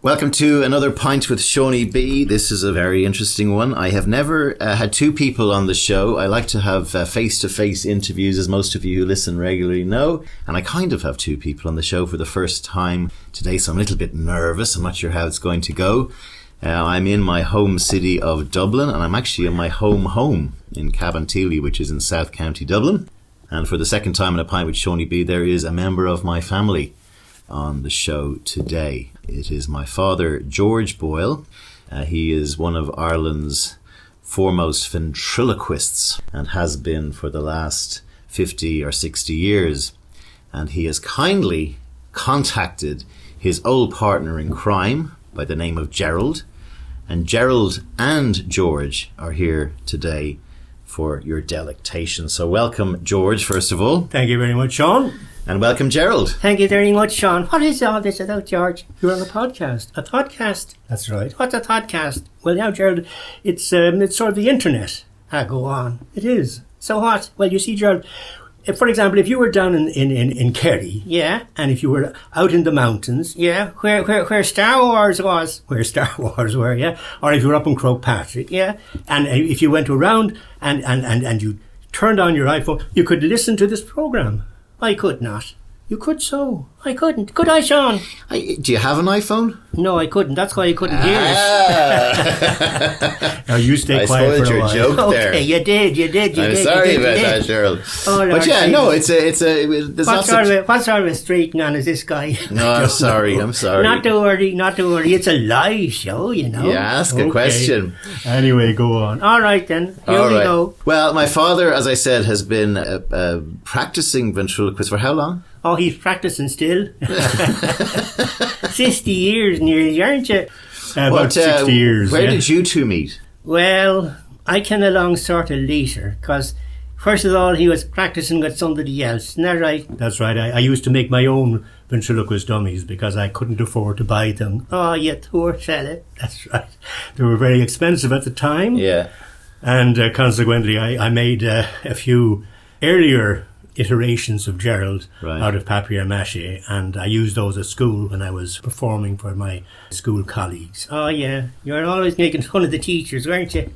Welcome to another Pint with Seaniebee. This is a very interesting one. I have never had two people on the show. I like to have face-to-face interviews, as most of you who listen regularly know. And I kind of have two people on the show for the first time today, so I'm a little bit nervous. I'm not sure how it's going to go. I'm in my home city of Dublin, and I'm actually in my home in Cabinteely, which is in South County Dublin. And for the second time in a Pint with Seaniebee, there is a member of my family on the show today. It is my father, George Boyle. He is one of Ireland's foremost ventriloquists and has been for the last 50 or 60 years. And he has kindly contacted his old partner in crime by the name of Gerald. And Gerald and George are here today for your delectation. So welcome, George, first of all. Thank you very much, Sean. And welcome, Gerald. Thank you very much, Sean. What is all this about, George? You're on a podcast. A podcast? That's right. What's a podcast? Well, now, Gerald, it's sort of the internet. Go on. It is. So what? Well, you see, Gerald, for example, if you were down in Kerry, yeah, and if you were out in the mountains, yeah, where Star Wars was, where Star Wars were, yeah, or if you were up in Croagh-Patrick, yeah, and if you went around and you turned on your iPhone, you could listen to this program. I could not. You could so. I couldn't. Could I, Sean? Do you have an iPhone? No, I couldn't. That's why I couldn't hear it. Now you stay quiet for a while. I spoiled your joke there. Okay, you did. I'm sorry about that, Gerald. Oh, Lord, but yeah, no, it's a. What sort of a straightening is this guy? No, I'm sorry. Not to worry. It's a live show, you know. Yeah, ask a question. Anyway, go on. All right then. Here we go. Well, my father, as I said, has been practicing ventriloquist for how long? Oh, he's practicing still. 60 years nearly, aren't you? About 60 years. Where did you two meet? Well, I came along sort of later, because first of all, he was practicing with somebody else. Isn't that right? That's right. I used to make my own ventriloquist dummies because I couldn't afford to buy them. Oh, you poor fella. That's right. They were very expensive at the time. Yeah. And consequently, I made a few earlier iterations of Gerald out of papier-mâché, and I used those at school when I was performing for my school colleagues. Oh yeah, you were always making fun of the teachers, weren't you?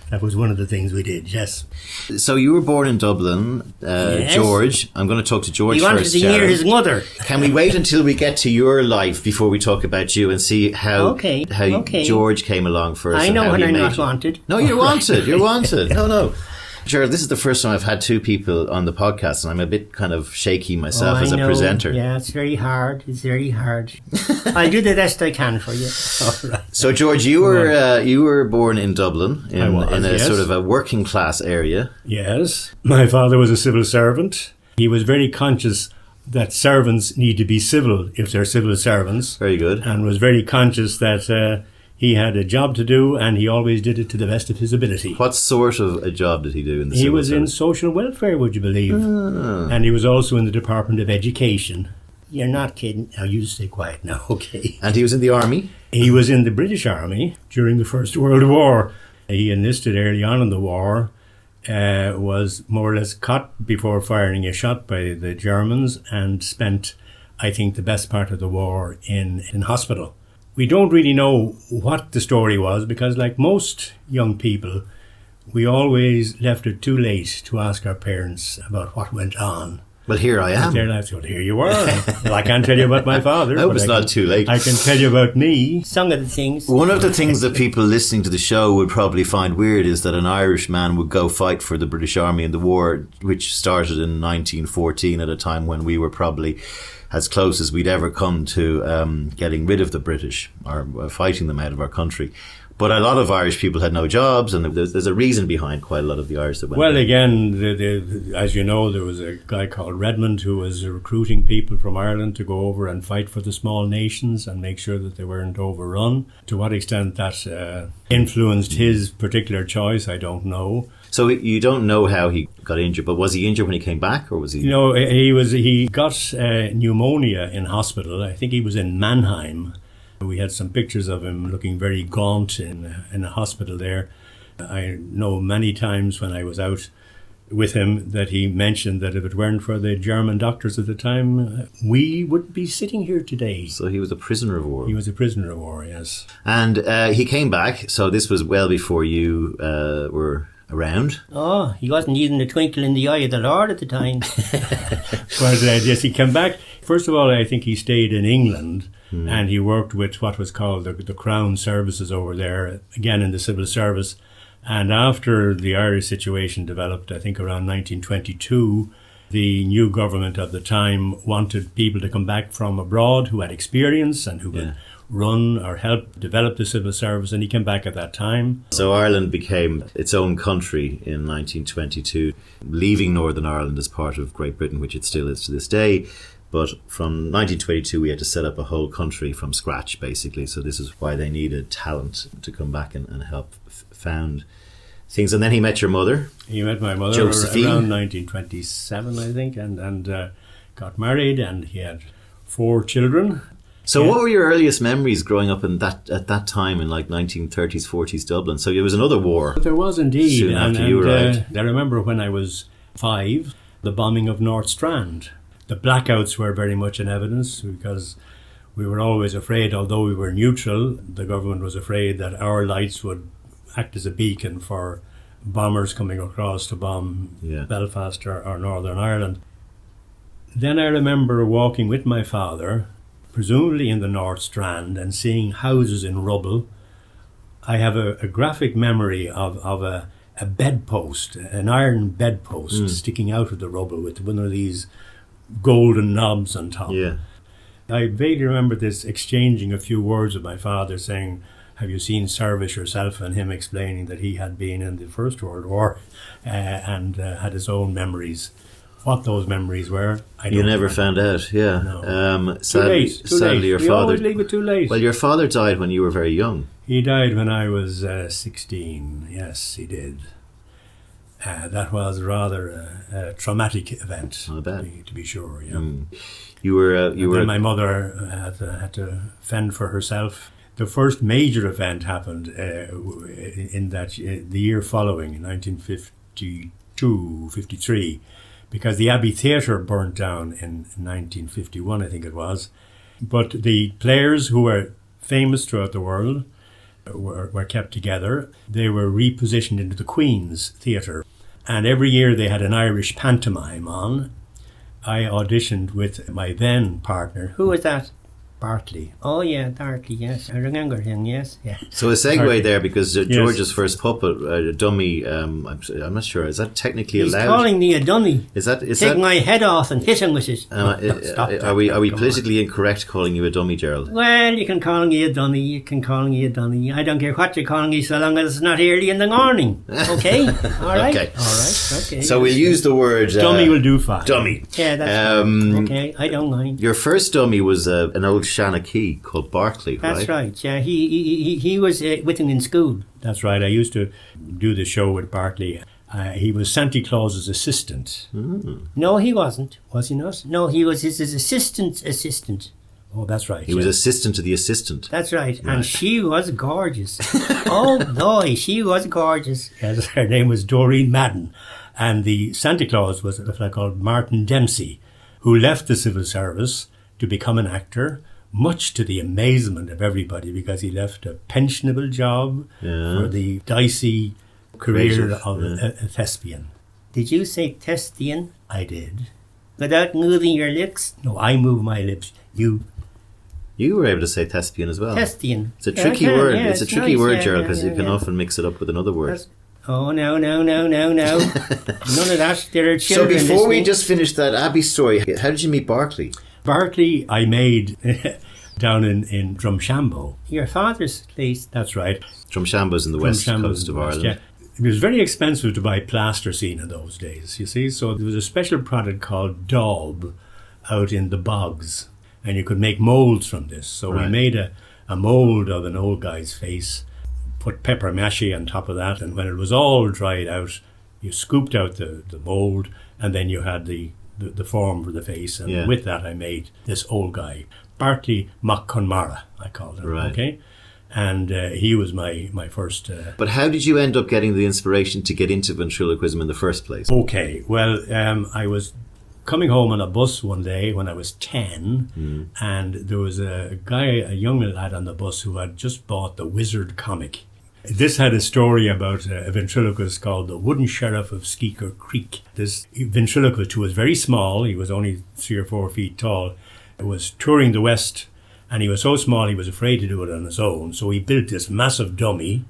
That was one of the things we did, yes. So you were born in Dublin, yes. George. I'm going to talk to George first. He wanted to hear his mother. Can we wait until we get to your life before we talk about you and see how George came along first? I know when I'm not wanted. No, you're wanted. You're wanted. No. Gerald, this is the first time I've had two people on the podcast, and I'm a bit kind of shaky myself as a presenter. Yeah, it's very hard. I'll do the best I can for you. All right. So, George, you were born in Dublin in a sort of a working class area. Yes. My father was a civil servant. He was very conscious that servants need to be civil if they're civil servants. Very good. And was very conscious that he had a job to do, and he always did it to the best of his ability. What sort of a job did he do in the civil service? He was in social welfare, would you believe? And he was also in the Department of Education. You're not kidding. Now, you stay quiet now, okay? And he was in the army? He was in the British Army during the First World War. He enlisted early on in the war, was more or less caught before firing a shot by the Germans, and spent, I think, the best part of the war in hospital. We don't really know what the story was because, like most young people, we always left it too late to ask our parents about what went on. Well, here I am. Here you were. Well, I can't tell you about my father. I hope it's not too late. I can tell you about me. Some of the things. One of the things that people listening to the show would probably find weird is that an Irish man would go fight for the British Army in the war, which started in 1914 at a time when we were probably as close as we'd ever come to getting rid of the British or fighting them out of our country. But a lot of Irish people had no jobs, and there's a reason behind quite a lot of the Irish that went. Well, again, as you know, there was a guy called Redmond who was recruiting people from Ireland to go over and fight for the small nations and make sure that they weren't overrun. To what extent that influenced his particular choice, I don't know. So you don't know how he got injured, but was he injured when he came back, or was he? No, he got pneumonia in hospital. I think he was in Mannheim. We had some pictures of him looking very gaunt in a hospital there. I know many times when I was out with him that he mentioned that if it weren't for the German doctors at the time, we wouldn't be sitting here today. So he was a prisoner of war. He was a prisoner of war, yes. And he came back, so this was well before you were around. Oh, he wasn't even a twinkle in the eye of the Lord at the time. But yes, he came back. First of all, I think he stayed in England and he worked with what was called the Crown Services over there, again in the civil service. And after the Irish situation developed, I think around 1922, the new government of the time wanted people to come back from abroad who had experience and who could run or help develop the civil service, and he came back at that time. So Ireland became its own country in 1922, leaving Northern Ireland as part of Great Britain, which it still is to this day. But from 1922, we had to set up a whole country from scratch, basically. So this is why they needed talent to come back and help found things. And then he met your mother. He met my mother Josephine. around 1927, I think, and got married, and he had 4 children. So what were your earliest memories growing up at that time in like 1930s, 40s Dublin? So it was another war. There was indeed. Soon after you arrived. I remember when I was 5, the bombing of North Strand. The blackouts were very much in evidence because we were always afraid, although we were neutral, the government was afraid that our lights would act as a beacon for bombers coming across to bomb Belfast or Northern Ireland. Then I remember walking with my father, presumably in the North Strand, and seeing houses in rubble. I have a graphic memory of a bedpost, an iron bedpost sticking out of the rubble with one of these golden knobs on top. Yeah. I vaguely remember this exchanging a few words with my father saying, "Have you seen Seoirse yourself?" and him explaining that he had been in the First World War and had his own memories. What those memories were, I don't You never remember. found out, yeah. No. Sadly, Too late. your We father... always leave it too late. Well, your father died when you were very young. He died when I was 16. Yes, he did. That was rather a traumatic event, I bet. to be sure. Yeah. You were... Then my mother had to fend for herself. The first major event happened in that the year following, 1952, 53, because the Abbey Theatre burnt down in 1951, I think it was. But the players who were famous throughout the world were kept together. They were repositioned into the Queen's Theatre. And every year they had an Irish pantomime on. I auditioned with my then partner. Who was that? Bartley. Oh yeah, Dartley, yes. I remember him, yes. Yeah. So a segue Bartley. there, because George's first puppet, a dummy, I'm not sure, is that technically He's allowed? calling me a dummy. Is Take my head off and hit him with it. Stop are we politically incorrect calling you a dummy, Gerald? Well, you can call me a dummy, you can call me a dummy. I don't care what you're calling me so long as it's not early in the morning. Okay? All right? Okay. All right, okay. So we'll use the word... Dummy will do fine. Dummy. Yeah, that's fine. Okay, I don't mind. Your first dummy was an old Shanachie called Bartley, right? That's right, yeah. He was with him in school. That's right. I used to do the show with Bartley. He was Santa Claus's assistant. No, he wasn't. Was he not? No, he was his assistant's assistant. Oh, that's right. He was assistant to the assistant. That's right. And she was gorgeous. Oh, boy, she was gorgeous. Yes, her name was Doreen Madden. And the Santa Claus was a fellow called Martin Dempsey, who left the civil service to become an actor, much to the amazement of everybody, because he left a pensionable job for the dicey career of a thespian. Did you say thespian? I did. Without moving your lips? No, I move my lips. You were able to say thespian as well. Thespian. It's a tricky word. Yeah, it's a tricky nice, word, yeah, Gerald, because yeah, you can yeah. often mix it up with another word. Oh, no. None of that. There are So children before we listening. just finish that Abbey story, how did you meet Bartley? Bartley I made down in Drumshambo. Your father's place. That's right. Drumshambo's in the west Drumshambo coast of in the west, Ireland. yeah. It was very expensive to buy plasticine in those days, you see. So there was a special product called daub out in the bogs, and you could make molds from this. So we made a mold of an old guy's face, put papier-mâché on top of that, and when it was all dried out, you scooped out the mold, and then you had the form for the face, and with that I made this old guy. Bartley Mac Conmara, I called him, okay? And he was my first... But how did you end up getting the inspiration to get into ventriloquism in the first place? Okay, well, I was coming home on a bus one day when I was 10, and there was a young lad on the bus who had just bought the Wizard comic. This had a story about a ventriloquist called the Wooden Sheriff of Skeeker Creek. This ventriloquist, who was very small, he was only 3 or 4 feet tall, was touring the West, and he was so small he was afraid to do it on his own. So he built this massive dummy,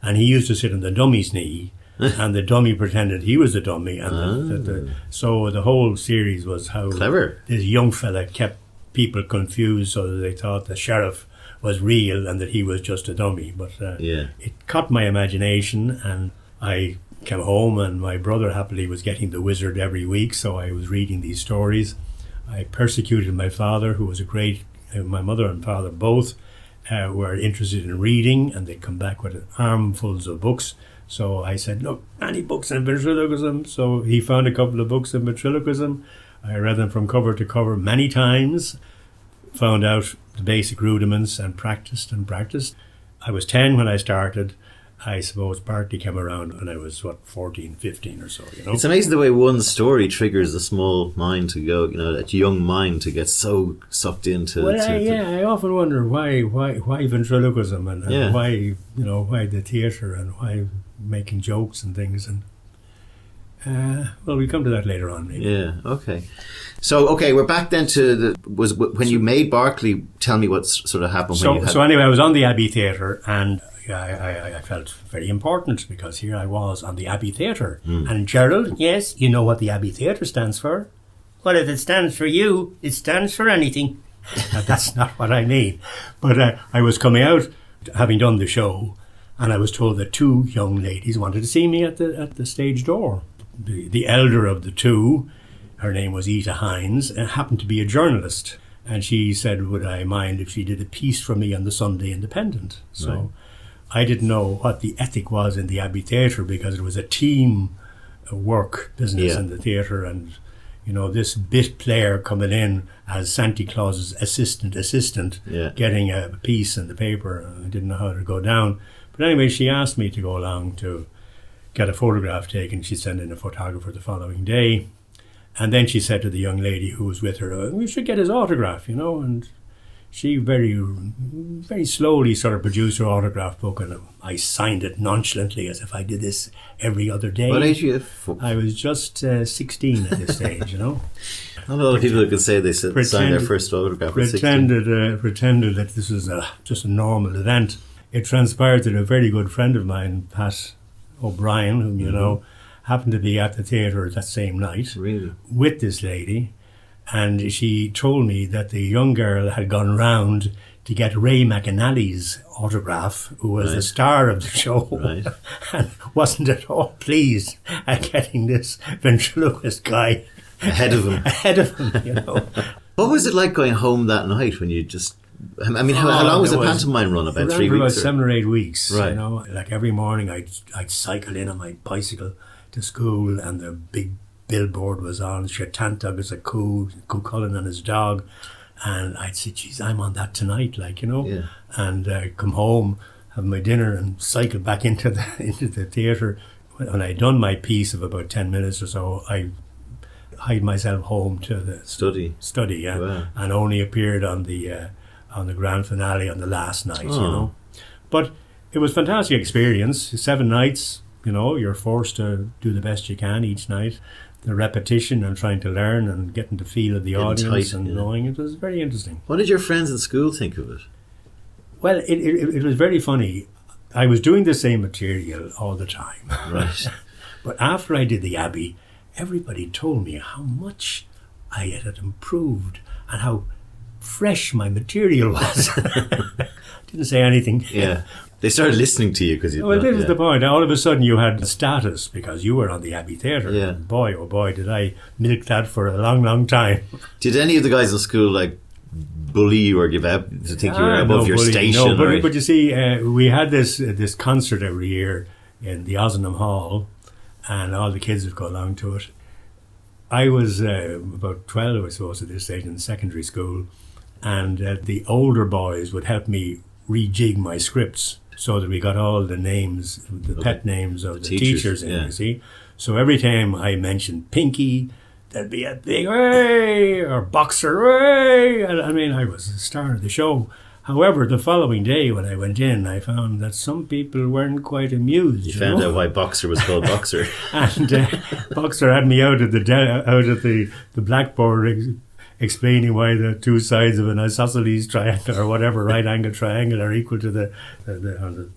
and he used to sit on the dummy's knee, and the dummy pretended he was the dummy. And so the whole series was how clever this young fella kept people confused so that they thought the sheriff was real and that he was just a dummy. But it caught my imagination, and I came home, and my brother happily was getting the Wizard every week, so I was reading these stories. I persecuted my father, who was a great... my mother and father both were interested in reading, and they'd come back with armfuls of books. So I said, look, any books on ventriloquism? So he found a couple of books on ventriloquism. I read them from cover to cover many times, found out the basic rudiments, and practiced and practiced. I was 10 when I started. I suppose partly came around when I was, 14, 15 or so, you know. It's amazing the way one story triggers a small mind to go, that young mind to get so sucked into... Well, I often wonder why ventriloquism and why, why the theatre and why making jokes and things. And we'll come to that later on, maybe. Yeah, okay. So, we're back then to when you made Berkeley. Tell me what sort of happened. So anyway, I was on the Abbey Theatre, and I felt very important because here I was on the Abbey Theatre. And Gerald, yes, you know what the Abbey Theatre stands for? Well, if it stands for you, it stands for anything. Now, that's not what I mean. But I was coming out, having done the show, and I was told that 2 young ladies wanted to see me at the stage door. The elder of the 2, her name was Ita Hines, and happened to be a journalist. And she said, would I mind if she did a piece for me on the Sunday Independent? So... Right. I didn't know what the ethic was in the Abbey Theatre, because it was a team work business in the theatre, and this bit player coming in as Santa Claus's assistant getting a piece in the paper. I didn't know how to go down, but anyway, she asked me to go along to get a photograph taken. She'd send in a photographer the following day, and then she said to the young lady who was with her, we should get his autograph, and she very, very slowly sort of produced her autograph book, and I signed it nonchalantly as if I did this every other day. What age were you? I was just 16 at this stage, Not a lot of people who can say they signed their first autograph at 16. Pretended that this was just a normal event. It transpired that a very good friend of mine, Pat O'Brien, whom you know, happened to be at the theatre that same night with this lady. And she told me that the young girl had gone round to get Ray McAnally's autograph, who was the star of the show, and wasn't at all pleased at getting this ventriloquist guy ahead of him. What was it like going home that night when you just... I mean, how long was the pantomime run? About 3 weeks? About 7 or 8 weeks. Right. Like every morning I'd cycle in on my bicycle to school, and the big billboard was on, Shatantag is a Cú Cullen and his dog, and I'd say, geez, I'm on that tonight, and come home, have my dinner, and cycle back into the theatre. When I'd done my piece of about 10 minutes or so, I hide myself home to the study, and only appeared on the grand finale on the last night, But it was a fantastic experience. 7 nights, you're forced to do the best you can each night. The repetition and trying to learn and getting the feel of the audience and knowing it was very interesting. What did your friends in school think of it? Well, it was very funny. I was doing the same material all the time. Right. But after I did the Abbey, everybody told me how much I had improved and how fresh my material was. Didn't say anything. Yeah. They started listening to you because you... Well, this is the point. All of a sudden you had status because you were on the Abbey Theatre. Yeah. And boy, oh boy, did I milk that for a long, long time. Did any of the guys in school bully you or give out to think you were above your station? No, but you see, we had this concert every year in the Ozanam Hall, and all the kids would go along to it. I was about 12, I suppose, at this stage in secondary school, and the older boys would help me rejig my scripts so that we got all the names, the pet names of the teachers in, you see. So every time I mentioned Pinky, there'd be a big "Hey!" or Boxer, "Hey!" And I mean, I was the star of the show. However, the following day when I went in, I found that some people weren't quite amused. You found out why Boxer was called Boxer. And Boxer had me out of the blackboard explaining why the two sides of an isosceles triangle or whatever right angle triangle are equal to the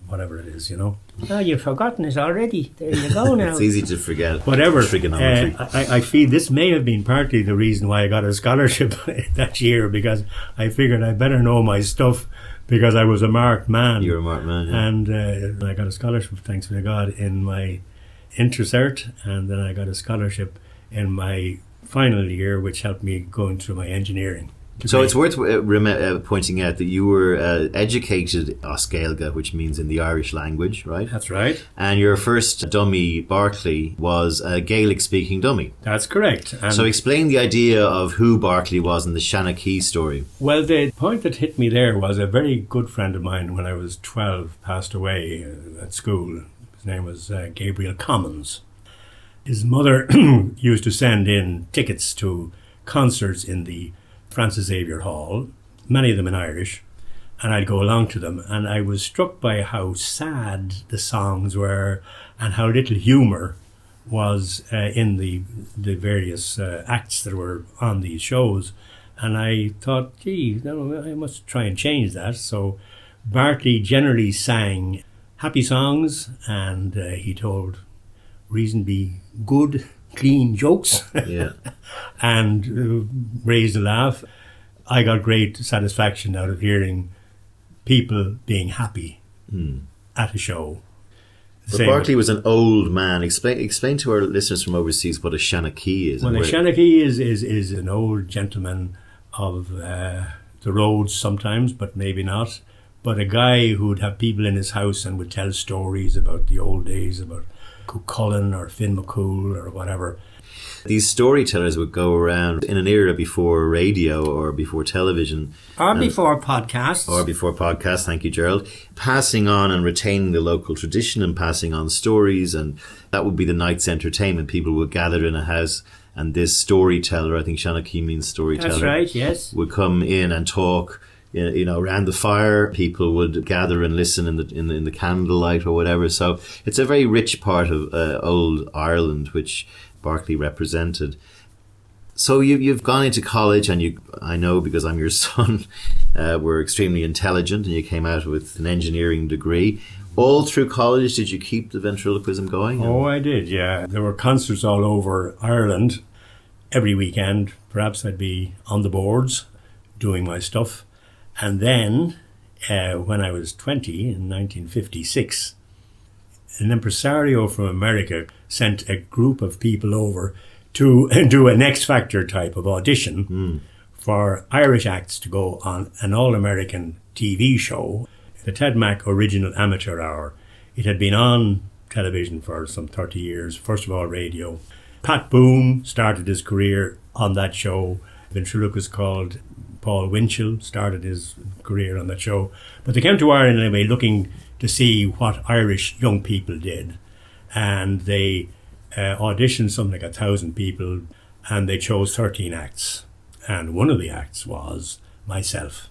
whatever it is, you know. Oh, you've forgotten it already. There you go now. It's easy to forget. Whatever. Trigonometry. I feel this may have been partly the reason why I got a scholarship that year, because I figured I better know my stuff because I was a marked man. You were a marked man, yeah. And I got a scholarship, thanks be to God, in my intercert, and then I got a scholarship in my final year, which helped me going through my engineering degree. So it's worth pointing out that you were educated as Gaeilge, which means in the Irish language, right? That's right. And your first dummy, Barclay, was a Gaelic-speaking dummy. That's correct. And so explain the idea of who Barclay was in the Seaniebee story. Well, the point that hit me there was a very good friend of mine when I was 12 passed away at school. His name was Gabriel Commons. His mother used to send in tickets to concerts in the Francis Xavier Hall, many of them in Irish, and I'd go along to them. And I was struck by how sad the songs were and how little humour was in the various acts that were on these shows. And I thought, gee, I must try and change that. So Barclay generally sang happy songs, and he told reasonably good, clean jokes, yeah, and raised a laugh. I got great satisfaction out of hearing people being happy at a show. But Barclay was an old man. Explain to our listeners from overseas what a Seaniebee is. Well, a Seaniebee is an old gentleman of the roads sometimes, but maybe not. But a guy who would have people in his house and would tell stories about the old days, about Cullen or Finn McCool or whatever. These storytellers would go around in an era before radio or before television. Or before podcasts. Or before podcasts, thank you, Gerald. Passing on and retaining the local tradition and passing on stories, and that would be the night's entertainment. People would gather in a house, and this storyteller, I think Seaniebee means storyteller. That's right, yes. Would come in and talk. You know, around the fire, people would gather and listen in the candlelight or whatever. So it's a very rich part of old Ireland, which Barclay represented. So you've gone into college, and I know because I'm your son, were extremely intelligent, and you came out with an engineering degree. All through college, did you keep the ventriloquism going? Oh, I did, yeah. There were concerts all over Ireland every weekend. Perhaps I'd be on the boards doing my stuff. And then, when I was 20, in 1956, an impresario from America sent a group of people over to do an X Factor type of audition for Irish acts to go on an all-American TV show, the Ted Mack Original Amateur Hour. It had been on television for some 30 years, first of all radio. Pat Boone started his career on that show. A ventriloquist called Paul Winchell started his career on that show. But they came to Ireland anyway looking to see what Irish young people did. And they auditioned something like 1,000 people, and they chose 13 acts. And one of the acts was myself.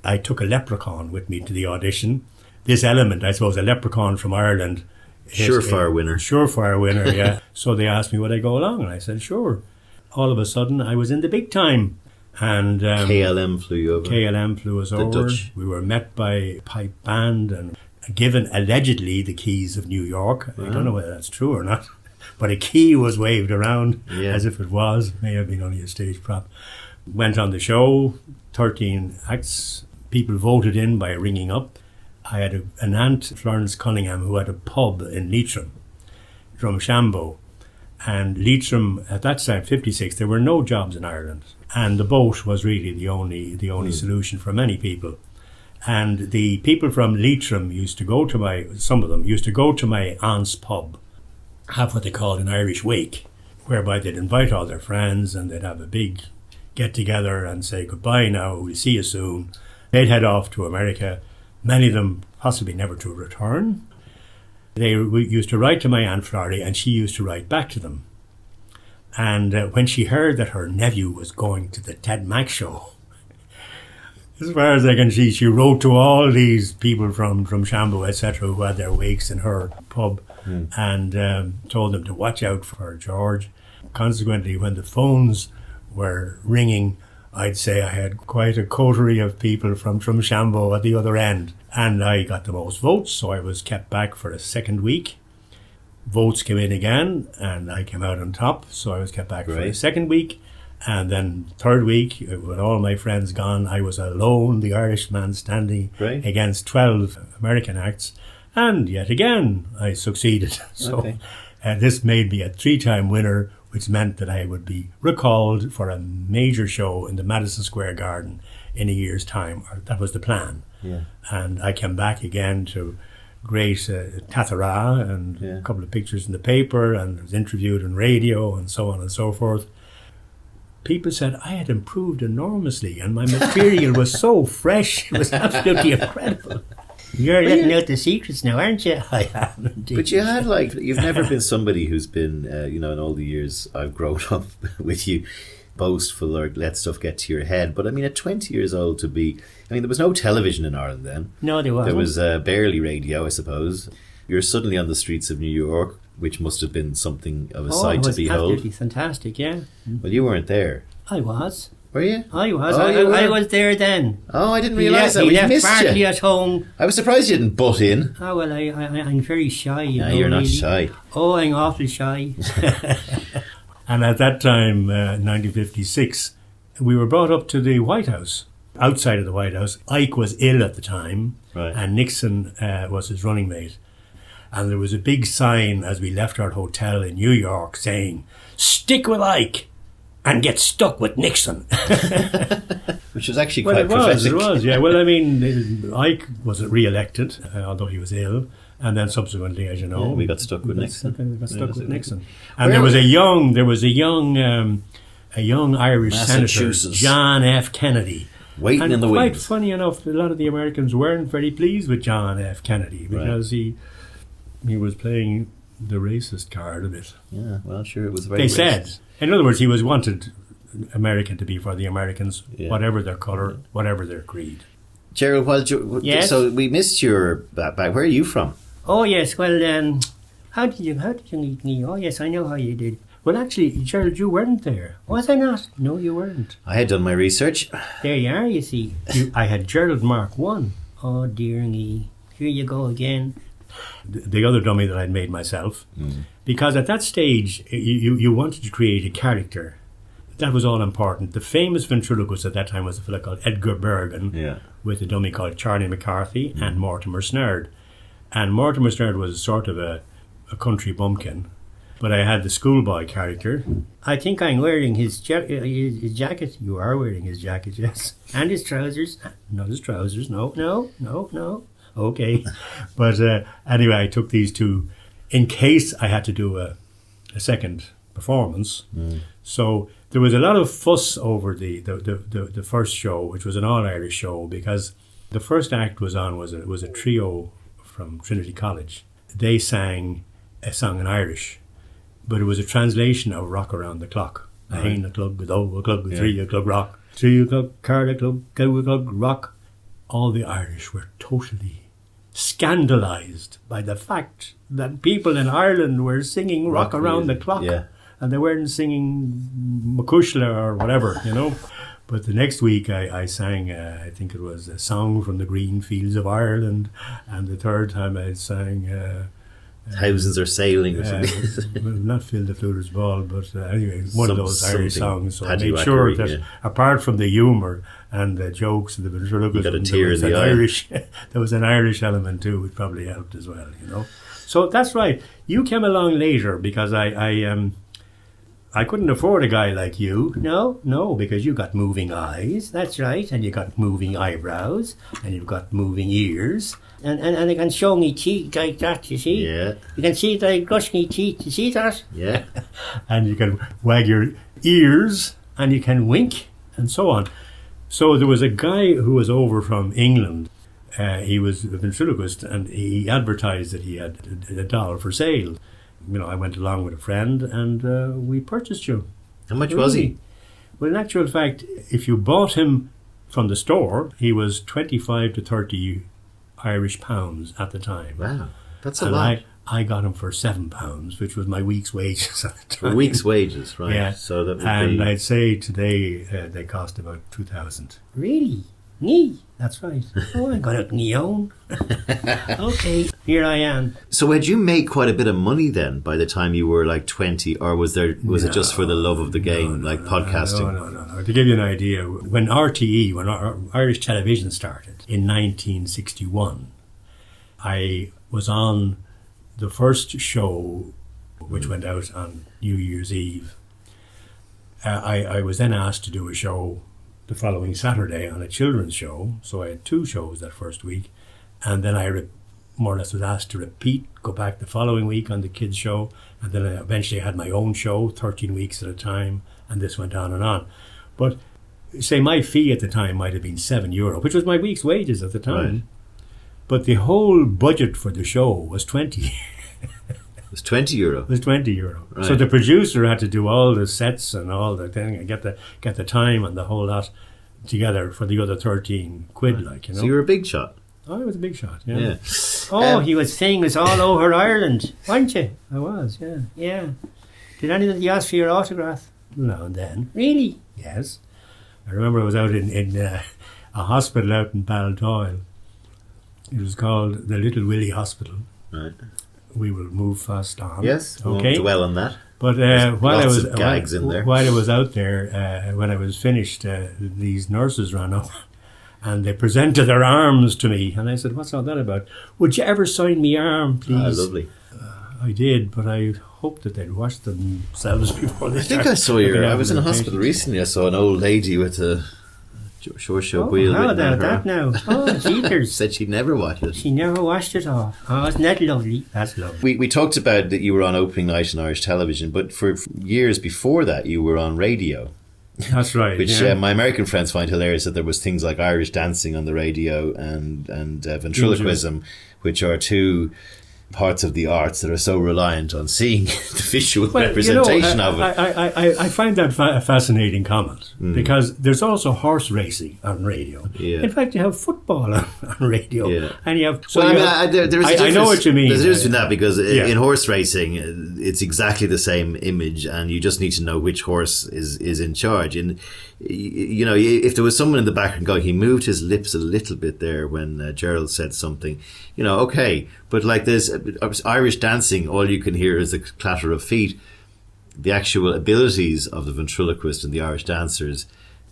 I took a leprechaun with me to the audition. This element, I suppose, a leprechaun from Ireland. Surefire winner. Surefire winner, yeah. So they asked me would I go along, and I said sure. All of a sudden, I was in the big time. And KLM flew you over. KLM flew us over. Dutch. We were met by a pipe band and given allegedly the keys of New York. I don't know whether that's true or not, but a key was waved around as if it was. May have been only a stage prop. Went on the show, 13 acts. People voted in by ringing up. I had an aunt, Florence Cunningham, who had a pub in Leitrim, Drumshambo. And Leitrim, at that time, 56, there were no jobs in Ireland. And the boat was really the only solution for many people. And the people from Leitrim used to go to some of them used to go to my aunt's pub, have what they called an Irish wake, whereby they'd invite all their friends and they'd have a big get together and say goodbye now, we'll see you soon. They'd head off to America many of them possibly never to return. They used to write to my Aunt Florrie, and she used to write back to them. And when she heard that her nephew was going to the Ted Mack show, as far as I can see, she wrote to all these people from Shambo, etc., who had their wakes in her pub, and told them to watch out for George. Consequently, when the phones were ringing, I'd say I had quite a coterie of people from Shambo at the other end. And I got the most votes, so I was kept back for a second week. Votes came in again, and I came out on top, so I was kept back for a second week. And then third week, with all my friends gone, I was alone, the Irishman, standing against 12 American acts. And yet again, I succeeded. So this made me a 3-time winner, which meant that I would be recalled for a major show in the Madison Square Garden in a year's time. That was the plan. Yeah. And I came back again to great Tathara, and a couple of pictures in the paper, and was interviewed on radio and so on and so forth. People said I had improved enormously, and my material was so fresh. It was absolutely incredible. You're letting out the secrets now, aren't you? I am. But you had, like, you've never been somebody who's been, in all the years I've grown up with you, boastful or let stuff get to your head. But I mean, at 20 years old there was no television in Ireland then. No, there wasn't. There was barely radio, I suppose. You're suddenly on the streets of New York, which must have been something of a sight to behold. Absolutely fantastic, yeah. Well, you weren't there. I was. Were you? I was. I was there then. Oh, I didn't realise that. We left missed partly at home. I was surprised you didn't butt in. Oh, well, I'm very shy. You're not shy. Oh, I'm awfully shy. And at that time, 1956, we were brought up to the White House. Outside of the White House, Ike was ill at the time, and Nixon was his running mate. And there was a big sign as we left our hotel in New York saying, "Stick with Ike and get stuck with Nixon." Which was actually quite prophetic. It was, yeah. Well, I mean, Ike was re-elected, although he was ill. And then subsequently, as you know, we got stuck with Nixon. And there was a young Irish senator, John F. Kennedy, waiting in the wings. Quite funny enough, a lot of the Americans weren't very pleased with John F. Kennedy because he was playing the racist card a bit. Yeah, well, sure, it was very. They racist. said, in other words, he wanted American to be for the Americans, whatever their colour, whatever their creed. Gerald, so we missed your back. Where are you from? Oh yes, well, how did you meet me? Oh yes, I know how you did. Well, actually, Gerald, you weren't there. Was I not? No, you weren't. I had done my research. There you are, you see. I had Gerald Mark 1. Oh dear me, here you go again. The other dummy that I'd made myself, because at that stage you wanted to create a character. That was all important. The famous ventriloquist at that time was a fellow called Edgar Bergen, with a dummy called Charlie McCarthy and Mortimer Snerd. And Mortimer Snerd was sort of a country bumpkin, but I had the schoolboy character. I think I'm wearing his jacket. You are wearing his jacket, yes. And his trousers. Not his trousers, no. Okay. But anyway, I took these two in case I had to do a second performance. So there was a lot of fuss over the first show, which was an all-Irish show, because the first act was a trio from Trinity College. They sang a song in Irish, but it was a translation of Rock Around the Clock. Nine o'clock, go o'clock, 3 o'clock, rock. 3 o'clock, card o'clock, go o'clock, rock. All the Irish were totally scandalised by the fact that people in Ireland were singing Rock Around the Clock. Yeah. And they weren't singing Macushla or whatever, But the next week I sang, I think it was a song from the green fields of Ireland. And the third time I sang... Thousands Are Sailing or something. Not Phil the Fluter's Ball, but anyway, one of those Irish songs. So I made sure that apart from the humour and the jokes and the ventriloquism, there was an Irish element too, which probably helped as well, So that's right. You came along later because I couldn't afford a guy like you. No, because you got moving eyes. That's right. And you got moving eyebrows. And you've got moving ears. And I can show me teeth like that, you see? Yeah. You can see that I brush me teeth. You see that? Yeah. And you can wag your ears. And you can wink. And so on. So there was a guy who was over from England. He was a ventriloquist, and he advertised that he had a doll for sale. I went along with a friend, and we purchased you. How much was he? Well, in actual fact, if you bought him from the store, he was 25 to 30 Irish pounds at the time. Wow, that's a lot. I got him for £7, which was my week's wages at the time. A week's wages, right? Yeah. So that would and I'd say today they cost about 2,000. Really? Me? That's right. Oh, I got it on my own. Okay, here I am. So had you made quite a bit of money then by the time you were like 20, or was it just for the love of the game, podcasting? No. To give you an idea, when RTE, when Irish television started in 1961, I was on the first show, which went out on New Year's Eve. I was then asked to do a show the following Saturday on a children's show, so I had 2 shows that first week, and then I more or less was asked to repeat, go back the following week on the kids' show, and then I eventually had my own show, 13 weeks at a time, and this went on and on. But say my fee at the time might have been €7, which was my week's wages at the time. Right. But the whole budget for the show was 20. It was €20. It was €20. Right. So the producer had to do all the sets and all the thing, and get the time and the whole lot together for the other 13 quid, right. So you were a big shot. Oh, I was a big shot. Yeah. Oh, he was famous all over Ireland, weren't you? I was. Yeah. Did anybody ask for your autograph? Now and then. Really? Yes. I remember I was out in a hospital out in Baldoyle. It was called the Little Willie Hospital. Right. We will move fast on. Yes, okay. Won't dwell on that. But while I was out there, when I was finished, these nurses ran up and they presented their arms to me, and I said, "What's all that about? Would you ever sign me arm, please?" Lovely. I did, but I hoped that they'd wash themselves before they. I think I saw I was in a hospital recently. I saw an old lady with a Seoirse wheel. How about that now? Oh, jeepers. Said she'd never wash it. She never washed it off. Oh, isn't that lovely? That's lovely. We talked about that you were on opening night on Irish television, but for years before that you were on radio. That's right. Which my American friends find hilarious, that there was things like Irish dancing on the radio and ventriloquism, which are 2 parts of the arts that are so reliant on seeing the visual representation of it. I find that a fascinating comment, because there's also horse racing on radio. Yeah. In fact, you have football on radio, and you have. So I know what you mean. There's a difference in that, because in horse racing, it's exactly the same image, and you just need to know which horse is in charge. And if there was someone in the background going, he moved his lips a little bit there when Gerald said something, okay. But like there's Irish dancing, all you can hear is the clatter of feet. The actual abilities of the ventriloquist and the Irish dancers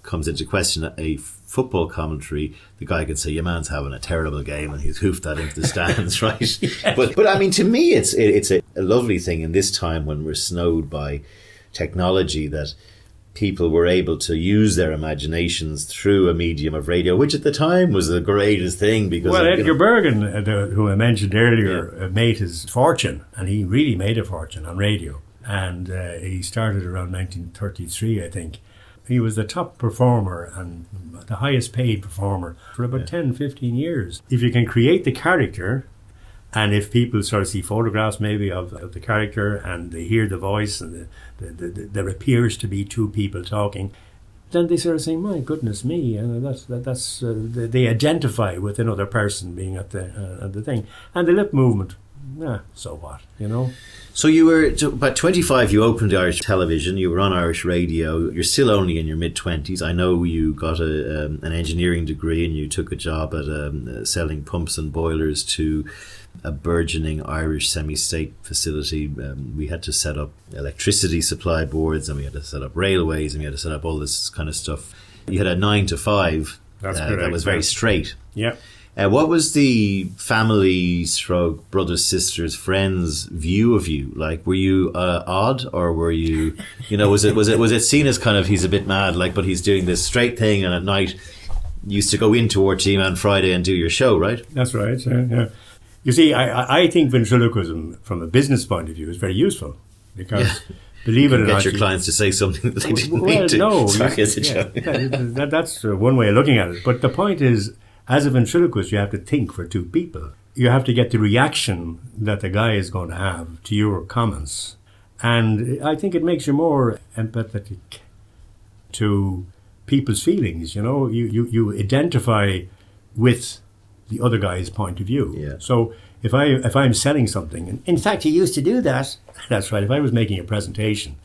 comes into question. A football commentary, the guy can say, "Your man's having a terrible game," and he's hoofed that into the stands, right? Yeah. But I mean, to me, it's a lovely thing in this time when we're snowed by technology, that people were able to use their imaginations through a medium of radio, which at the time was the greatest thing. Because Edgar Bergen, who I mentioned earlier, made his fortune, and he really made a fortune on radio. And he started around 1933, I think. He was the top performer and the highest paid performer for about 10, 15 years. If you can create the character, and if people sort of see photographs maybe of the character, and they hear the voice, and there appears to be 2 people talking, then they sort of say, "My goodness me!" And they identify with another person being at the thing, and the lip movement. So what, So you were about 25. You opened Irish television. You were on Irish radio. You're still only in your mid-20s. I know you got an engineering degree, and you took a job at selling pumps and boilers to a burgeoning Irish semi-state facility. We had to set up electricity supply boards, and we had to set up railways, and we had to set up all this kind of stuff. You had a 9 to 5 that was very straight. Yeah. What was the family, brothers, sisters, friends' view of you? Like, were you odd, or were you, was it seen as kind of, he's a bit mad, like, but he's doing this straight thing, and at night you used to go into RTE on Friday and do your show, right? That's right. Yeah. You see, I think ventriloquism, from a business point of view, is very useful, because believe it or not, get your clients to say something that they didn't need to. No, sorry, it's a joke. That's one way of looking at it. But the point is, As a ventriloquist, you have to think for two people. You have to get the reaction that the guy is going to have to your comments. And I think it makes you more empathetic to people's feelings. You identify with the other guy's point of view. Yeah. So if I'm selling something, and In fact, you used to do that. that's right, if I was making a presentation,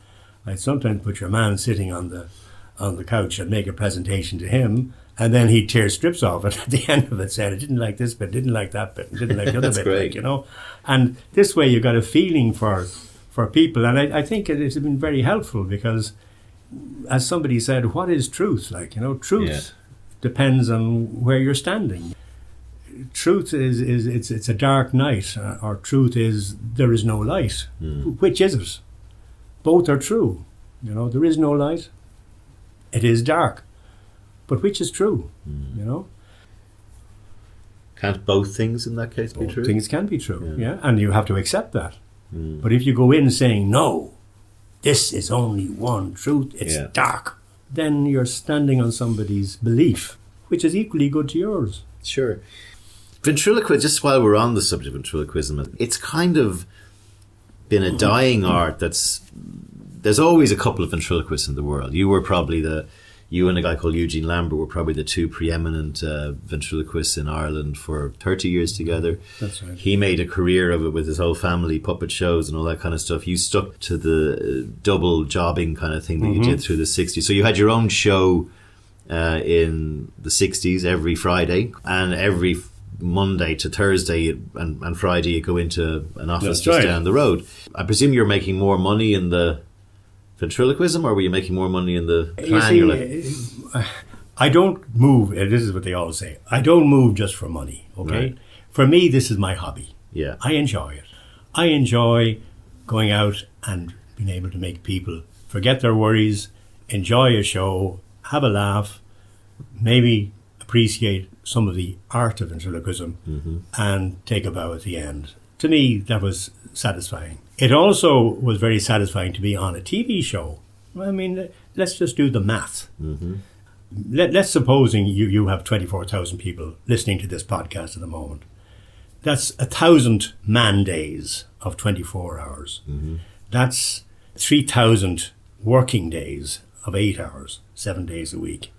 I'd sometimes put your man sitting on the couch and make a presentation to him, and then he'd tear strips off it at the end of it, saying, I didn't like this bit, didn't like that bit, didn't like the other That's bit, great. And this way you got a feeling for people, and I think it has been very helpful because, as somebody said, what is truth? Truth depends on where you're standing. Truth is it's a dark night, or truth is there is no light. Which is it? Both are true. There is no light. It is dark. But which is true? Can't both things in that case be true? Things can be true, yeah, and you have to accept that. But if you go in saying, no, this is only one truth, it's dark, then you're standing on somebody's belief, which is equally good to yours. Sure. Ventriloquism, just while we're on the subject of ventriloquism, it's kind of been a dying art. There's always a couple of ventriloquists in the world. You and a guy called Eugene Lambert were probably the two preeminent ventriloquists in Ireland for 30 years together. That's right. He made a career of it with his whole family, puppet shows and all that kind of stuff. You stuck to the double jobbing kind of thing that you did through the 60s. So you had your own show in the 60s every Friday, and every Monday to Thursday and Friday you go into an office just down the road. I presume you're making more money in the ventriloquism, or were you making more money in the plan? I don't move, this is what they always say, I don't move just for money, okay? Right. For me, this is my hobby. Yeah. I enjoy it. I enjoy going out and being able to make people forget their worries, enjoy a show, have a laugh, maybe appreciate some of the art of ventriloquism and take a bow at the end. To me, that was satisfying. It also was very satisfying to be on a TV show. I mean, let's just do the math. Let's supposing you have 24,000 people listening to this podcast at the moment. That's 1,000 man days of 24 hours. That's 3,000 working days of 8 hours, 7 days a week.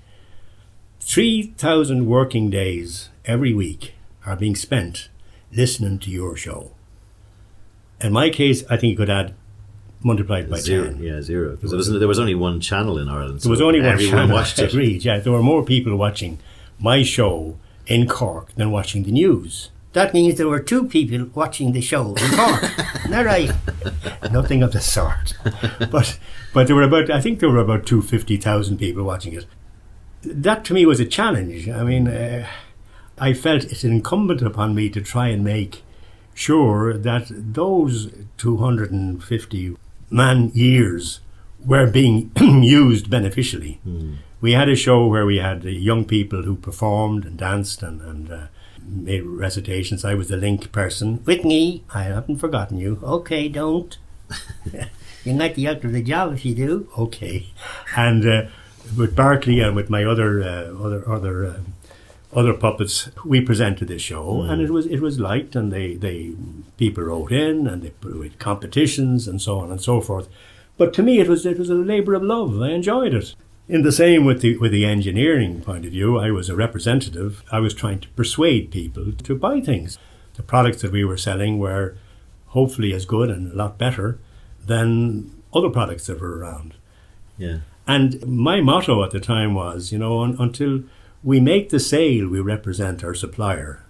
3,000 working days every week are being spent listening to your show. In my case, I think you could add multiplied by 10. Yeah, zero. Because there was only one channel in Ireland. There was only one channel. Watched it. Agreed, yeah. There were more people watching my show in Cork than watching the news. That means there were two people watching the show in Cork. Isn't that right? Nothing of the sort. But there were about 250,000 people watching it. That to me was a challenge. I mean, I felt it's incumbent upon me to try and make sure that those 250 man years were being used beneficially. We had a show where we had young people who performed and danced and made recitations. I was the link person. Whitney, I haven't forgotten you. okay, don't. You might be out of the job if you do. Okay. And with Barclay and with my other puppets, we presented this show, and it was liked, and they people wrote in, and they put competitions and so on and so forth. But to me, it was a labour of love. I enjoyed it. In the same with the engineering point of view, I was a representative. I was trying to persuade people to buy things. The products that we were selling were hopefully as good and a lot better than other products that were around. Yeah. And my motto at the time was, until we make the sale, we represent our supplier.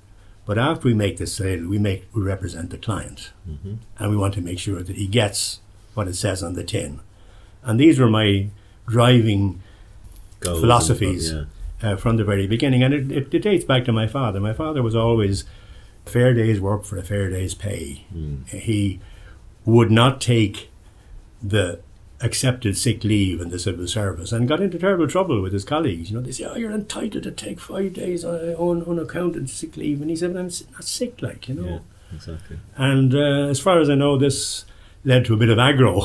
But after we make the sale, we represent the client. And we want to make sure that he gets what it says on the tin. And these were my driving Goals philosophies from the very beginning. And it dates back to my father. My father was always a fair day's work for a fair day's pay. He would not take the accepted sick leave in the civil service and got into terrible trouble with his colleagues. They say, you're entitled to take 5 days on unaccounted sick leave. And he said, but I'm not sick, Yeah, exactly. And as far as I know, this led to a bit of aggro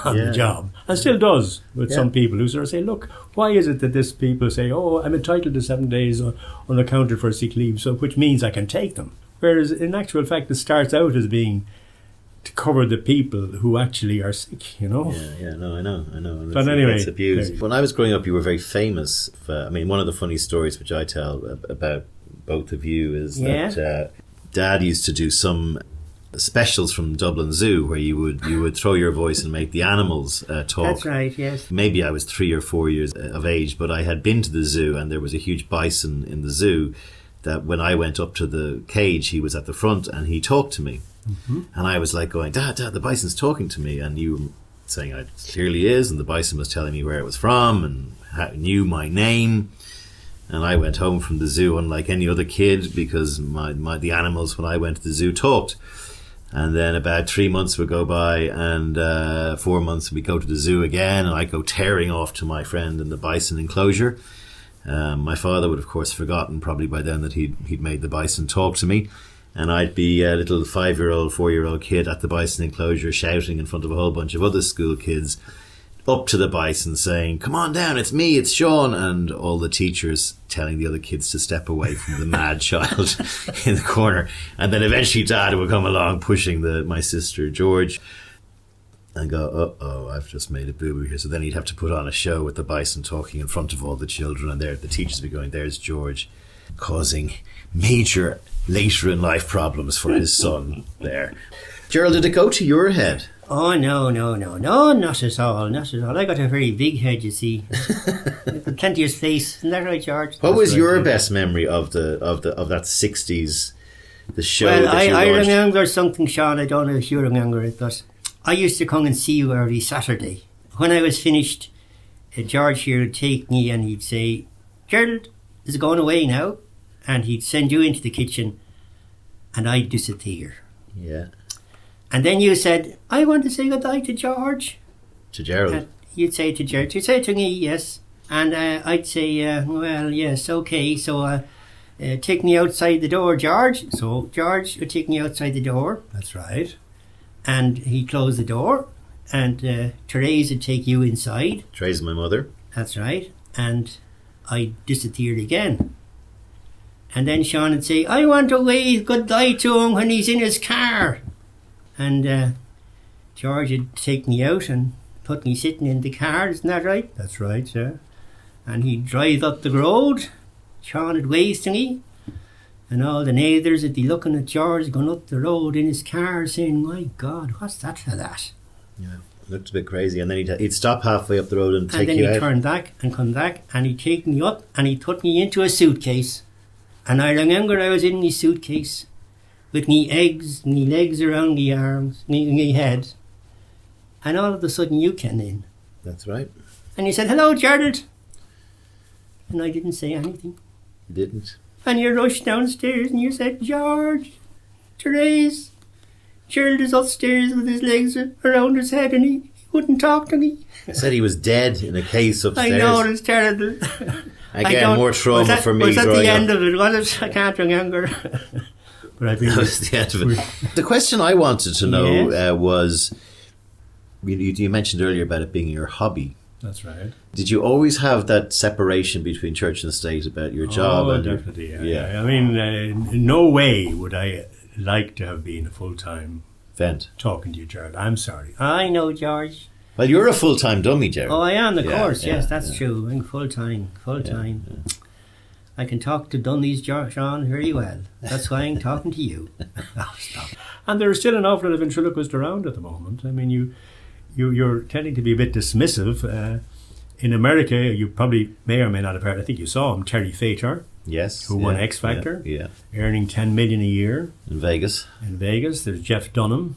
on the job, and still does with some people who sort of say, look, why is it that this people say, oh, I'm entitled to 7 days unaccounted for sick leave, so which means I can take them. Whereas in actual fact, it starts out as being to cover the people who actually are sick, you know. No, I know. And but anyway, it's abused. When I was growing up, you were very famous. One of the funny stories which I tell about both of you is that Dad used to do some specials from Dublin Zoo where you would throw your voice and make the animals talk. That's right, yes. Maybe I was 3 or 4 years of age, but I had been to the zoo, and there was a huge bison in the zoo that when I went up to the cage, he was at the front and he talked to me. Mm-hmm. And I was like going, Dad, the bison's talking to me. And you were saying, it clearly is. And the bison was telling me where it was from and knew my name. And I went home from the zoo unlike any other kid because the animals, when I went to the zoo, talked. And then about 3 months would go by, and 4 months we go to the zoo again, and I go tearing off to my friend in the bison enclosure. My father would, of course, forgotten probably by then that he'd made the bison talk to me. And I'd be a little 5-year-old, 4-year-old kid at the bison enclosure shouting in front of a whole bunch of other school kids up to the bison saying, come on down, it's me, it's Sean. And all the teachers telling the other kids to step away from the mad child in the corner. And then eventually Dad would come along pushing my sister George and go, uh-oh, I've just made a boo-boo here. So then he'd have to put on a show with the bison talking in front of all the children. And the teachers would be going, there's George causing major later in life problems for his son there. Gerald, did it go to your head? Oh, no, not at all. I got a very big head, you see. Plenty of space. Isn't that right, George? What was your best memory of that 60s, the show well, that you I watched? remember something, Sean, I don't know if you remember it, but I used to come and see you every Saturday. When I was finished, George here would take me and he'd say, Gerald, is it going away now? And he'd send you into the kitchen and I'd disappear. Yeah. And then you said, I want to say goodbye to George. To Gerald. And you'd say to Gerald, you'd say to me, yes. And I'd say, well, yes, okay. So take me outside the door, George. So George would take me outside the door. That's right. And he'd close the door. And Therese would take you inside. Therese, my mother. That's right. And I disappeared again. And then Sean would say, I want to wave goodbye to him when he's in his car. And George would take me out and put me sitting in the car, isn't that right? That's right, sir. And he'd drive up the road. Sean would wave to me. And all the neighbours would be looking at George going up the road in his car saying, my God, what's that for that? Yeah, looked a bit crazy. And then he'd stop halfway up the road and take you out. And then he'd turn back and come back and he'd take me up and he'd put me into a suitcase. And I remember I was in my suitcase with me eggs, me legs around me arms, me head. And all of a sudden you came in. That's right. And you said, hello, Gerald. And I didn't say anything. You didn't? And you rushed downstairs and you said, George, Therese, Gerald is upstairs with his legs around his head and he wouldn't talk to me. I said he was dead in a case upstairs. I know, it's terrible. Again, more trauma for me. Was that the end of it, was it? I can't remember. But I think that was the end of it. The question I wanted to know was, you mentioned earlier about it being your hobby. That's right. Did you always have that separation between church and state about your job? Oh, definitely, yeah. I mean, in no way would I like to have been a full-time vent talking to you, Gerald. I'm sorry. I know, George. Well, you're a full-time dummy, Gerald. Oh, I am, of course. Yes, that's true. I'm full-time. Yeah. I can talk to dummies, Sean, very well. That's why I'm talking to you. Stop. And there's still an awful lot of ventriloquists around at the moment. I mean, you're tending to be a bit dismissive. In America, you probably may or may not have heard, I think you saw him, Terry Fator. Yes. Who won X Factor. Yeah. Earning $10 million a year. In Vegas. There's Jeff Dunham,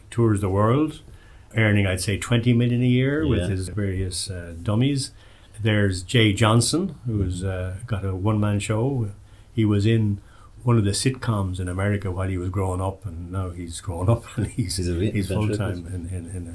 tours the world, earning, I'd say, $20 million a year with his various dummies. There's Jay Johnson, who's got a one-man show. He was in one of the sitcoms in America while he was growing up, and now he's grown up and he's full-time.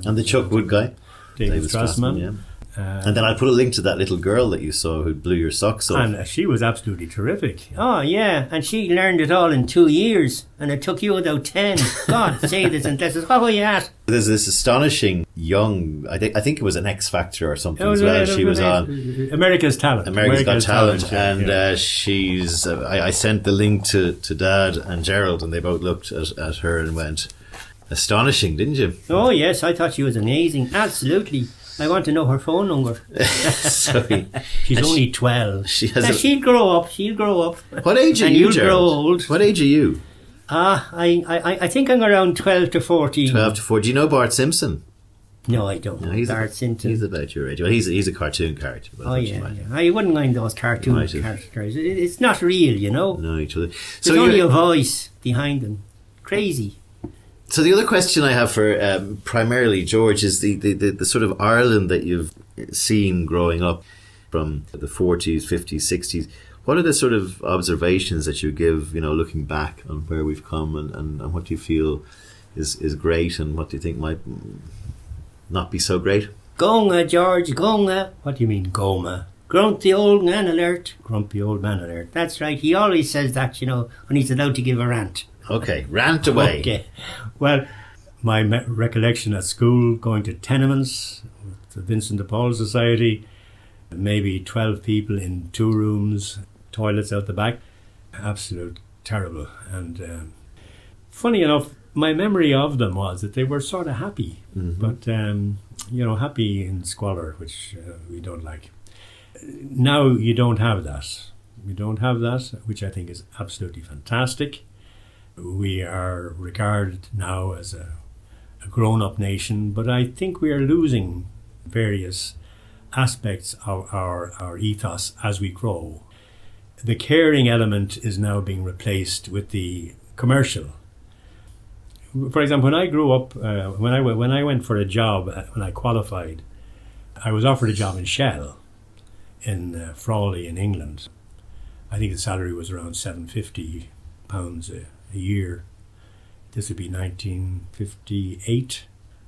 And the Chuck Wood guy. David Strassman. And then I put a link to that little girl that you saw who blew your socks off. And she was absolutely terrific. Oh, yeah. And she learned it all in 2 years. And it took you about 10. God, say this and this. What were you at? There's this astonishing young, I think it was an X Factor or something as well. She was on America's Talent. America's Got Talent. And yeah. she's, I sent the link to Dad and Gerald, and they both looked at her and went, astonishing, didn't you? Oh, yes. I thought she was amazing. Absolutely. I want to know her phone number. Sorry. She's only 12. She'll grow up. She'll grow up. What age are and you, you'll Gerald? grow old. What age are you? I think I'm around 12 to 14. 12 to 14. Do you know Bart Simpson? No, I don't. No, Bart Simpson. He's about your age. Well, he's a cartoon character. Oh, yeah. I wouldn't mind those cartoon characters. It's not real, you know. No, actually. There's only a voice behind them. Crazy. So the other question I have for primarily George is the sort of Ireland that you've seen growing up from the 40s, 50s, 60s. What are the sort of observations that you give, looking back on where we've come and what do you feel is great and what do you think might not be so great? Gonga, George, gonga. What do you mean, goma? Grumpy old man alert. Grumpy old man alert. That's right. He always says that, when he's allowed to give a rant. Okay, rant away. Okay. Well, my recollection at school, going to tenements, the Vincent de Paul Society, maybe 12 people in 2 rooms, toilets out the back. Absolute terrible. And funny enough, my memory of them was that they were sort of happy, but, happy in squalor, which we don't like. Now you don't have that. We don't have that, which I think is absolutely fantastic. We are regarded now as a grown-up nation, but I think we are losing various aspects of our ethos as we grow. The caring element is now being replaced with the commercial. For example, when I grew up, when I went for a job, when I qualified, I was offered a job in Shell in Frawley in England. I think the salary was around £750 a year. This would be 1958.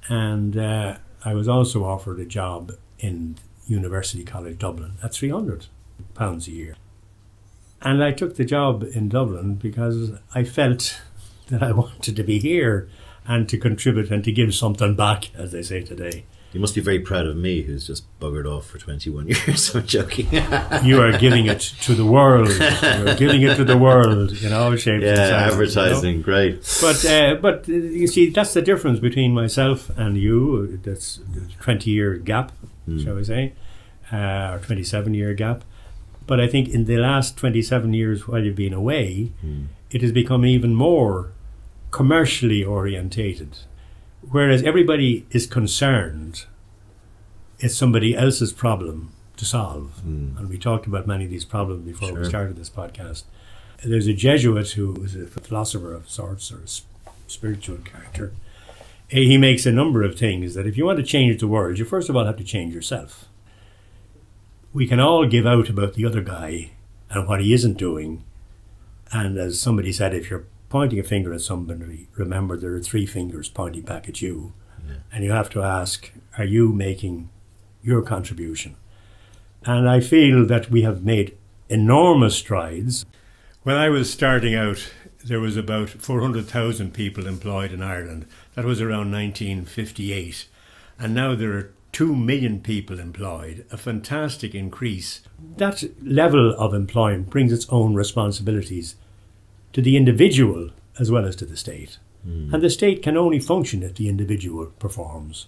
And I was also offered a job in University College Dublin at £300 a year. And I took the job in Dublin because I felt that I wanted to be here and to contribute and to give something back, as they say today. You must be very proud of me, who's just buggered off for 21 years. I'm joking. You are giving it to the world. You're giving it to the world in all shapes and sizes. Advertising, great. But you see, that's the difference between myself and you. That's a 20-year gap, shall we say, or 27-year gap. But I think in the last 27 years while you've been away, it has become even more commercially orientated. Whereas everybody is concerned, it's somebody else's problem to solve. And we talked about many of these problems before we started this podcast. There's a Jesuit who is a philosopher of sorts, or a spiritual character. He makes a number of things that if you want to change the world, you first of all have to change yourself. We can all give out about the other guy and what he isn't doing. And as somebody said, if you're pointing a finger at somebody, remember there are 3 fingers pointing back at you. And you have to ask, are you making your contribution? And I feel that we have made enormous strides. When I was starting out, there was about 400,000 people employed in Ireland. That was around 1958. And now there are 2 million people employed, a fantastic increase. That level of employment brings its own responsibilities to the individual as well as to the state. And the state can only function if the individual performs.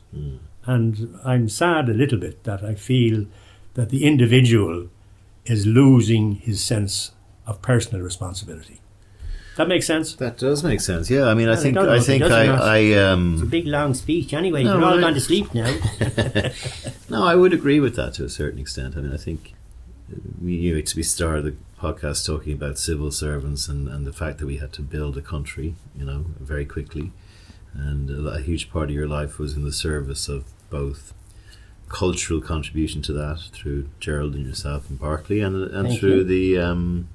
And I'm sad a little bit that I feel that the individual is losing his sense of personal responsibility. That makes sense? That does make sense. Yeah, I mean, I think it's a big long speech anyway. They're all gone to sleep now. No, I would agree with that to a certain extent. I mean, I think we started the podcast talking about civil servants and the fact that we had to build a country, very quickly. And a huge part of your life was in the service of both cultural contribution to that through Gerald and yourself and Berkeley, and through the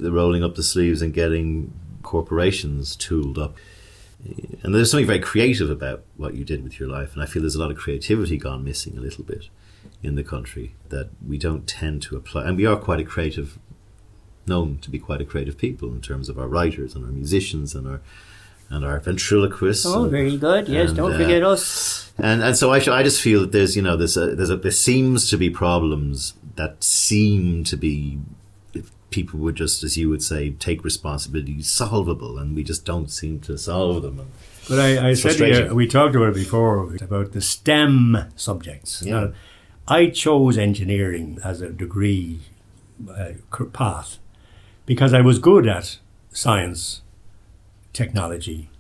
rolling up the sleeves and getting corporations tooled up And there's something very creative about what you did with your life, and I feel there's a lot of creativity gone missing a little bit in the country that we don't tend to apply. And we are known to be quite a creative people in terms of our writers and our musicians and our ventriloquists. Oh, very good. Yes, don't forget us. And so I just feel that there's there seems to be problems that seem to be, if people would just, as you would say, take responsibility, solvable, and we just don't seem to solve them. But I said to you, we talked about it before, about the STEM subjects. Yeah. Now, I chose engineering as a degree path because I was good at science, technology,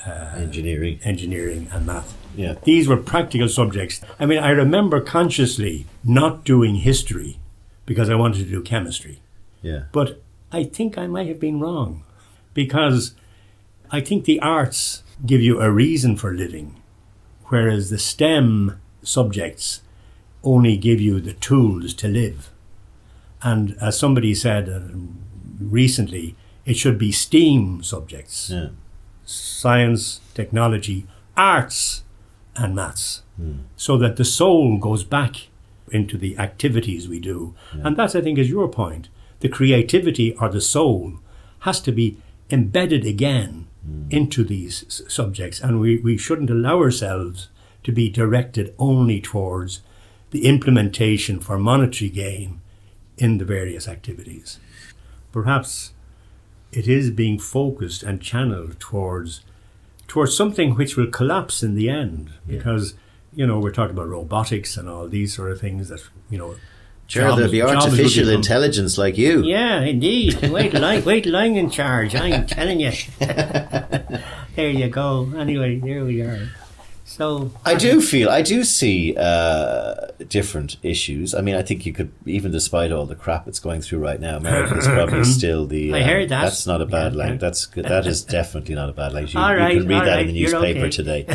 engineering and math. Yeah. These were practical subjects. I mean, I remember consciously not doing history because I wanted to do chemistry. Yeah. But I think I might have been wrong, because I think the arts give you a reason for living, whereas the STEM subjects only give you the tools to live. And as somebody said recently, it should be STEAM subjects. Yeah. Science, technology, arts and maths. So that the soul goes back into the activities we do. Yeah. And that's, I think, is your point. The creativity or the soul has to be embedded again into these subjects. And we shouldn't allow ourselves to be directed only towards the implementation for monetary gain in the various activities. Perhaps it is being focused and channeled towards something which will collapse in the end, because we're talking about robotics and all these sort of things that Gerald, there'll be artificial intelligence like you. Yeah, indeed. Wait till I'm in charge. I'm telling you. There you go. Anyway, there we are. So I do see different issues. I mean, I think you could, even despite all the crap it's going through right now, America is probably still the. I heard that. That's not a bad language. That's good. That is definitely not a bad language. You Right, can read that in the newspaper okay. today.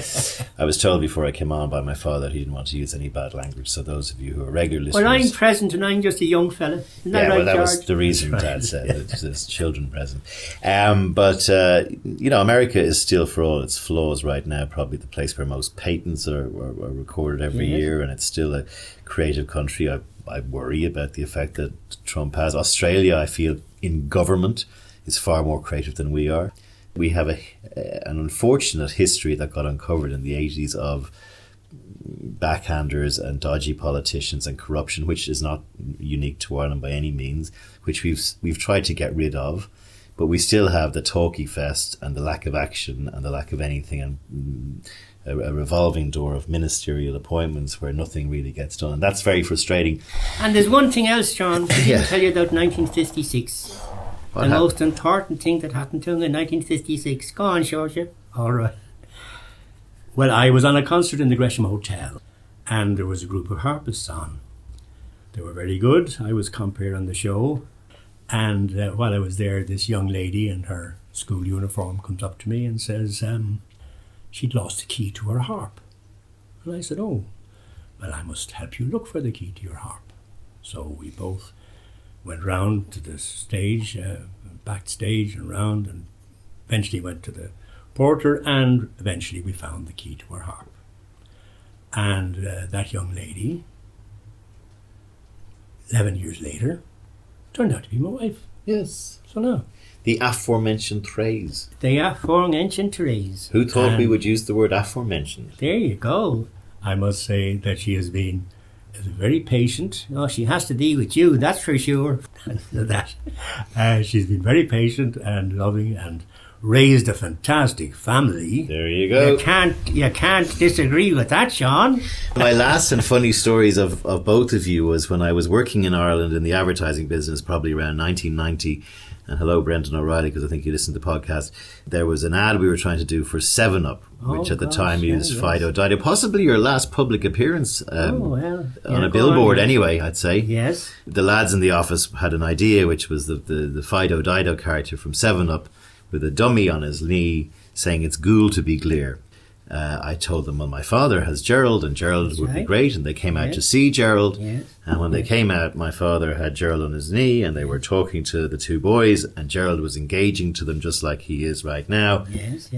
I was told before I came on by my father that he didn't want to use any bad language. So those of you who are regular listeners. Well, I'm present and I'm just a young fella. Isn't that right, that George? was the reason Dad said that there's children present. But America is still, for all its flaws right now, probably the place where most patents are recorded every year, and it's still a creative country. I worry about the effect that Trump has. Australia, I feel, in government is far more creative than we are. We have an unfortunate history that got uncovered in the 80s of backhanders and dodgy politicians and corruption, which is not unique to Ireland by any means, which we've tried to get rid of. But we still have the talky fest and the lack of action and the lack of anything, and a revolving door of ministerial appointments where nothing really gets done. And that's very frustrating. And there's one thing else, John. I didn't tell you about 1956. The most important thing that happened to him in 1956. Go on, Seoirse. All right. Well, I was on a concert in the Gresham Hotel, and there was a group of harpists on. They were very good. I was compere on the show. And while I was there, this young lady in her school uniform comes up to me and says she'd lost the key to her harp. And I said, oh, well, I must help you look for the key to your harp. So we both went round to the stage, backstage and round, and eventually went to the porter, and eventually we found the key to her harp. And that young lady, 11 years later, turned out to be my wife. Yes. So now. The aforementioned Therese. The aforementioned Therese. Who thought we would use the word aforementioned? There you go. I must say that she has been very patient. Oh, she has to be with you, that's for sure. She's been very patient and loving and raised a fantastic family. There you go. You can't disagree with that, Sean. My last and funny stories of both of you was when I was working in Ireland in the advertising business, probably around 1990. And hello, Brendan O'Reilly, because I think you listened to the podcast. There was an ad we were trying to do for 7-Up, which at the time used Fido Dido. Possibly your last public appearance on a billboard anyway, I'd say. Yes. The lads in the office had an idea, which was the Fido Dido character from 7-Up with a dummy on his knee saying it's ghoul to be clear. I told them, well, my father has Gerald, and Gerald would be great, and they came out to see Gerald. Yes. And when they came out, my father had Gerald on his knee, and they were talking to the two boys, and Gerald was engaging to them just like he is right now. Yes.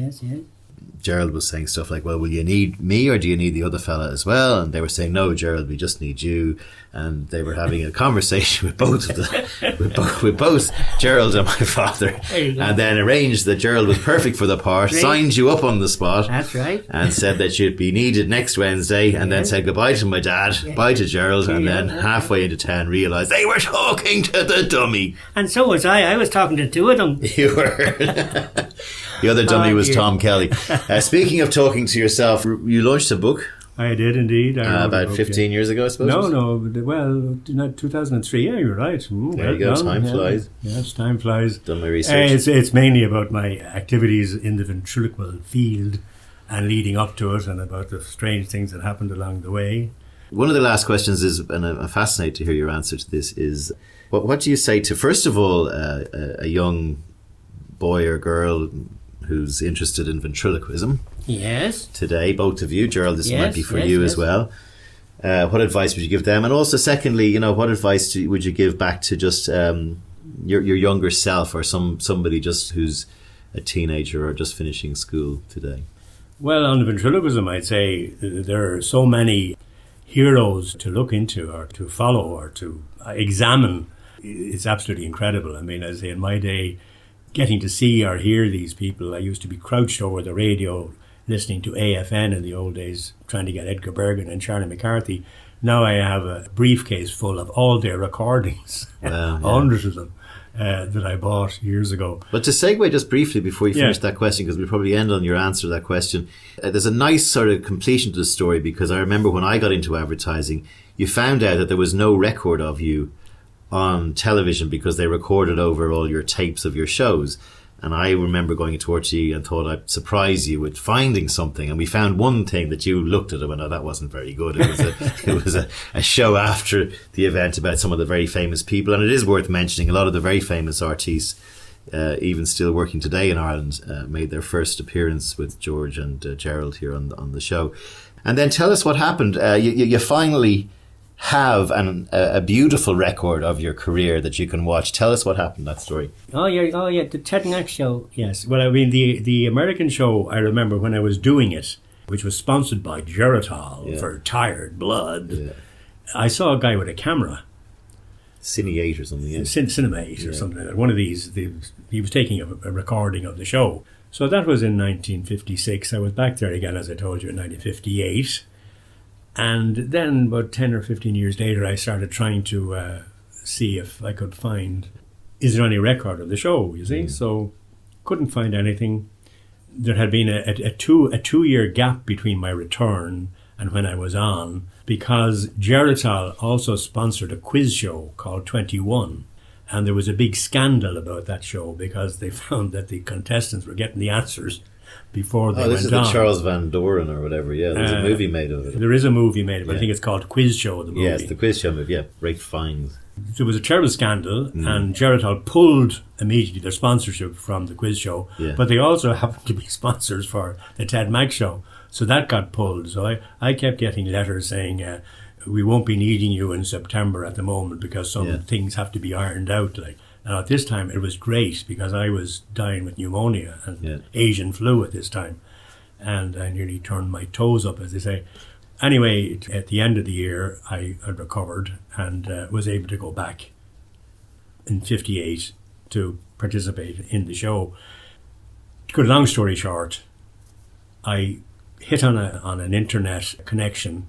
Gerald was saying stuff like, well, will you need me or do you need the other fella as well? And they were saying, no, Gerald, we just need you. And they were having a conversation with both of them, with both Gerald and my father, and then arranged that Gerald was perfect for the part, signed you up on the spot. That's right. And said that you'd be needed next Wednesday, and then said goodbye to my dad, bye to Gerald, and then halfway into town realised they were talking to the dummy. And so was I. I was talking to two of them. You were. The other dummy was Tom Kelly. Speaking of talking to yourself, you launched a book. I did indeed. About 15 years ago, I suppose? No, well, 2003, yeah, you're right. There you go, time flies. Yes, time flies. Done my research. It's mainly about my activities in the ventriloquial field and leading up to it, and about the strange things that happened along the way. One of the last questions is, and I'm fascinated to hear your answer to this, is what do you say to, first of all, a young boy or girl who's interested in ventriloquism? Yes. Today, both of you. Gerald, this might be for you as well. What advice would you give them? And also, secondly, what advice would you give back to just your younger self, or somebody just who's a teenager or just finishing school today? Well, on ventriloquism, I'd say there are so many heroes to look into or to follow or to examine. It's absolutely incredible. I mean, as in my day, getting to see or hear these people, I used to be crouched over the radio listening to AFN in the old days, trying to get Edgar Bergen and Charlie McCarthy. Now I have a briefcase full of all their recordings, hundreds of them, that I bought years ago. But to segue just briefly before you finish that question, because we'll probably end on your answer to that question, there's a nice sort of completion to the story, because I remember when I got into advertising, you found out that there was no record of you on television because they recorded over all your tapes of your shows. And I remember going to RTE and thought I'd surprise you with finding something. And we found one thing that you looked at and went, oh, that wasn't very good. It was a show after the event about some of the very famous people. And it is worth mentioning, a lot of the very famous artists, even still working today in Ireland, made their first appearance with George and Gerald here on the show. And then tell us what happened. You finally have a beautiful record of your career that you can watch. Tell us what happened, that story. Oh yeah, the Ted Mack show. Yes, well, I mean, the American show, I remember when I was doing it, which was sponsored by Geritol for Tired Blood. Yeah. I saw a guy with a camera. Cine 8 or something. Yeah. Cinema 8 or something like that. One of these, he was taking a recording of the show. So that was in 1956. I was back there again, as I told you, in 1958. And then about 10 or 15 years later, I started trying to see if I could find, is there any record of the show, you see? So couldn't find anything. There had been a two-year gap between my return and when I was on, because Geritol also sponsored a quiz show called 21. And there was a big scandal about that show because they found that the contestants were getting the answers before they went on. This is the Charles Van Doren or whatever, there's a movie made of it. There is a movie made of it, I think it's called Quiz Show, the movie. Yes, the Quiz Show movie, great finds. There was a terrible scandal, and Geritol pulled immediately their sponsorship from the Quiz Show, but they also happened to be sponsors for the Ted Mack show, so that got pulled. So I kept getting letters saying, we won't be needing you in September at the moment because some things have to be ironed out, like. Now, at this time, it was great because I was dying with pneumonia and Asian flu at this time. And I nearly turned my toes up, as they say. Anyway, at the end of the year, I recovered and was able to go back in 58 to participate in the show. To cut a long story short, I hit on an internet connection.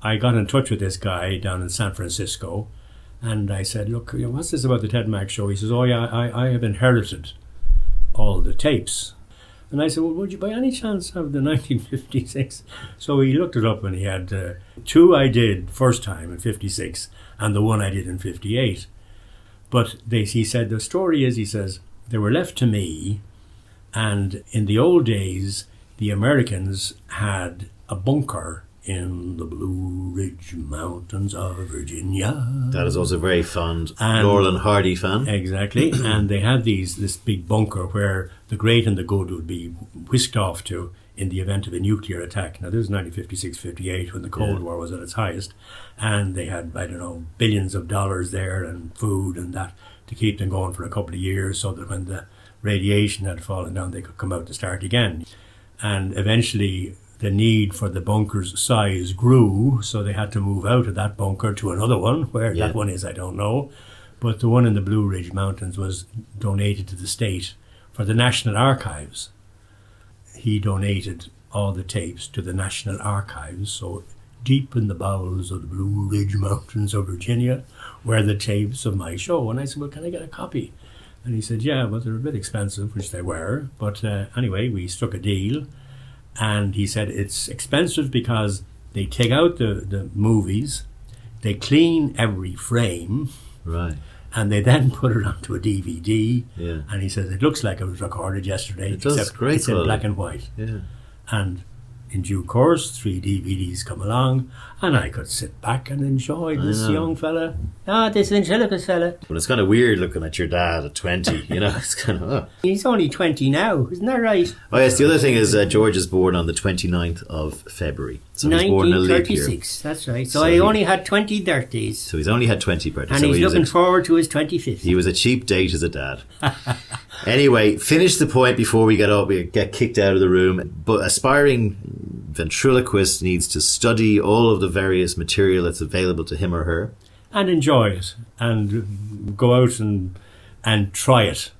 I got in touch with this guy down in San Francisco. And I said, look, what's this about the Ted Mack show? He says, oh yeah, I have inherited all the tapes. And I said, well, would you by any chance have the 1956? So he looked it up and he had two I did first time in 56 and the one I did in 58. But he said, the story is, he says, they were left to me. And in the old days, the Americans had a bunker in the Blue Ridge Mountains of Virginia. That is also very fond Laurel and Hardy fan. Exactly. And they had this big bunker where the great and the good would be whisked off to in the event of a nuclear attack. Now, this is 1956-58 when the Cold War was at its highest. And they had, billions of dollars there and food and that to keep them going for a couple of years so that when the radiation had fallen down, they could come out to start again. And eventually the need for the bunker's size grew, so they had to move out of that bunker to another one. Where that one is, I don't know. But the one in the Blue Ridge Mountains was donated to the state for the National Archives. He donated all the tapes to the National Archives, so deep in the bowels of the Blue Ridge Mountains of Virginia were the tapes of my show. And I said, well, can I get a copy? And he said, yeah, but they're a bit expensive, which they were. But anyway, we struck a deal. And he said it's expensive because they take out the movies, they clean every frame, Right. and they then put it onto a DVD. Yeah. And he says it looks like it was recorded yesterday. It does, great it's in quality. black and white. Yeah. And in due course, 3 DVDs come along, and I could sit back and enjoy this know. young fella. This ventriloquist fella. But it's kind of weird looking at your dad at 20, you know, it's kind of, oh. He's only 20 now, isn't that right? Oh yes, the other thing is George is born on the 29th of February. So he's born in a leap year. 1936, that's right. So, So I he- only had 20 birthdays. So he's only had 20 birthdays. And so he's he was looking a- forward to his 25th. He was a cheap date as a dad. Anyway, finish the point before we get kicked out of the room. But aspiring ventriloquist needs to study all of the various material that's available to him or her. And enjoy it, and go out and try it.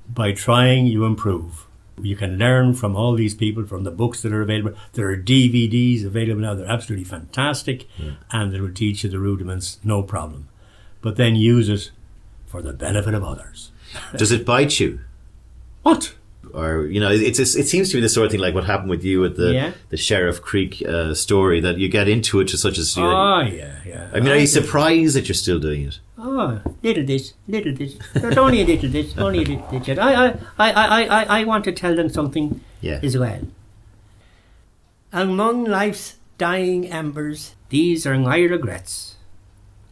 By trying, you improve. You can learn from all these people, from the books that are available. There are DVDs available now. They're absolutely fantastic, and they will teach you the rudiments, no problem. But then use it for the benefit of others. Does it bite you? What? Or, you know, it seems to be the sort of thing like what happened with you at Yeah. the Sheriff Creek story, that you get into it to such as... Yeah. I mean, are you surprised that you're still doing it? Oh, little bit. There's only a little bit, I want to tell them something Yeah. as well. Among life's dying embers, these are my regrets.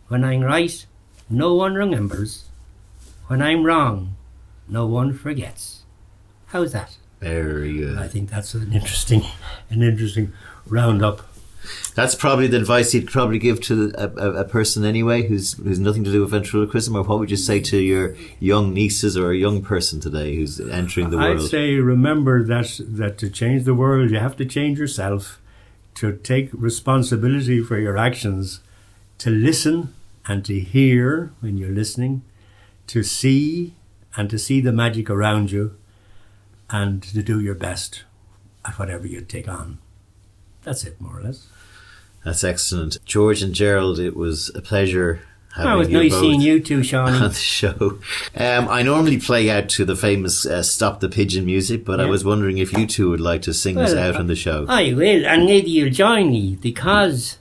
When I'm right, no one remembers. When I'm wrong, no one forgets. How's that? Very good. I think that's an interesting roundup. That's probably the advice you'd probably give to a person anyway who's nothing to do with ventriloquism. Or what would you say to your young nieces or a young person today who's entering the world? I'd say remember that to change the world, you have to change yourself, to take responsibility for your actions, to listen and to hear when you're listening, to see the magic around you, and to do your best at whatever you take on. That's it, more or less. That's excellent. George and Gerald, it was a pleasure having Oh, it was you nice both seeing you too, Shawnee. on the show. I normally play out to the famous Stop the Pigeon music, but I Yeah. was wondering if you two would like to sing us out on the show. I will, and maybe you'll join me, because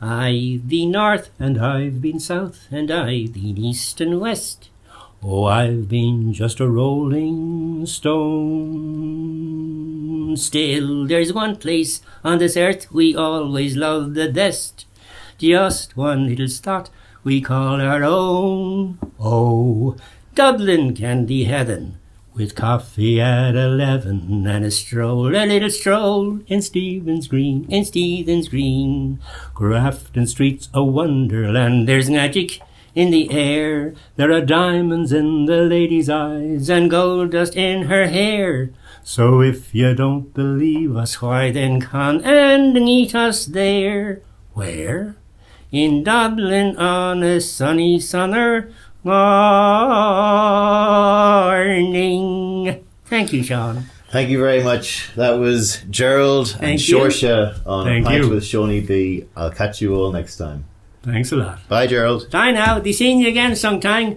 I've been north, and I've been south, and I've been east and west. Oh, I've been just a rolling stone. Still, there's one place on this earth we always love the best. Just one little spot we call our own. Oh, Dublin can be heaven, with coffee at 11 and a little stroll in Stephen's Green, Grafton Street's a wonderland. There's magic in the air, There are diamonds in the lady's eyes. and gold dust in her hair. So if you don't believe us, Why then come and meet us there. Where? In Dublin on a sunny summer morning. Thank you, Sean. Thank you very much. That was Gerald and Thank you. Seoirse on Thank Pint you. with Seaniebee. I'll catch you all next time. thanks a lot. Bye, Gerald. Bye now. Be seeing you again sometime.